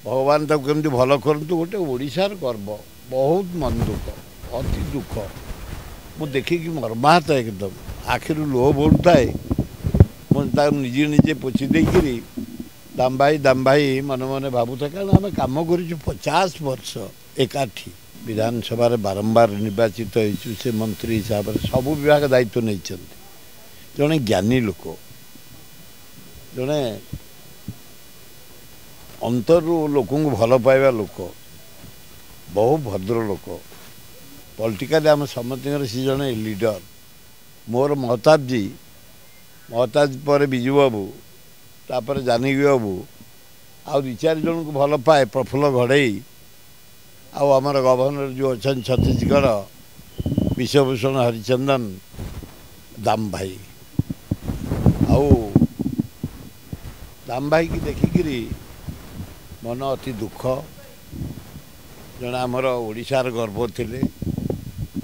भगवान ताको केमती भल करतु गोटे ओडिशार गर्व बहुत मन दुख अति दुख मु देखिकी मर्माहत एकदम आखिर लोह बोलुए मुझे निजे निजे पोछि देकरी दाम भाई मन मन भावुता कारण आम कम कर 50 वर्ष एकाठी विधानसभा बारंबार निर्वाचित हो से मंत्री हिसाब से सबू विभाग दायित्व नहीं जड़े ज्ञानी लोक जड़े अंतर लोक भल पाइबा लोक बहु भद्र लोक पॉलिटिकल आम समस्त सी जड़े लीडर मोर महताब जी महताज पर विजु बाबू तापर जानकी बाबू आ 2-4 जन को भल पाए प्रफुल्ल घड़ई आमर गवर्नर जो अच्छा छत्तीसगढ़ विश्वभूषण हरिचंदन दाम भाई दाम भाई की देखिकी मन अति दुख जड़े आमर ओडिशार गर्व थिले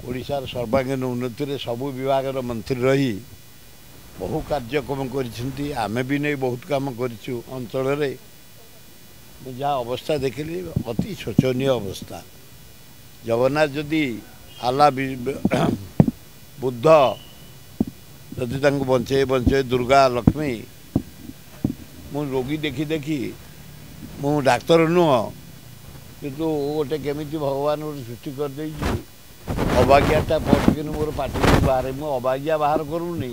ओडिशार सर्वांगीन उन्नति सबु विभाग मंत्री रही बहु कार्यक्रम कर आमे भी नहीं बहुत काम करूँ अंचल जहाँ अवस्था देखिली अति शोचनीय अवस्था जगन्नाथ जदि आला बुद्ध जदि बंचे बंचे दुर्गा लक्ष्मी मु रोगी देखी देखी मु डाक्तर नुह किंतु गोटे केमिति भगवान गोटे सृष्टि कर दे अबाज्ञाटा पटकिन मोर पार्टी बाहर मु अबाज्ञा बाहर करूनी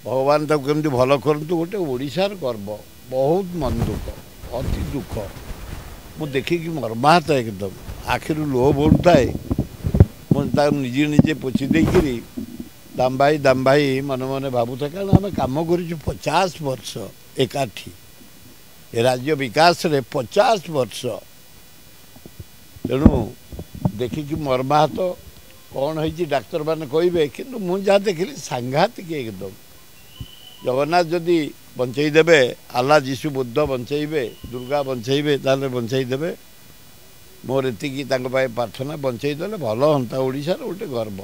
भगवान ताको केमती भल करतु गोटे ओडिशार गर्व बहुत मन दुख अति दुख मु देखिकी मर्माहत एकदम आखिर लोह बोलुए मुझे निजे निजे पोछि देकरी दाम भाई मन मन भावुता कारण आम कम कर 50 वर्ष एकाठी राज्य विकास रे 50 वर्ष तेणु देखिकी मर्माहत कौन है डाक्तर मैंने कहे कि मुझे देखिली सांघातिक एकदम जगन्नाथ जदि बंचईदेवे आल्ला जीशु बुद्ध बंचेबे दुर्गा बंचेबे ताले बंचईदेवे मोर एति प्रार्थना बंचईदे भल हाँ ओडिशार गोटे गर्व।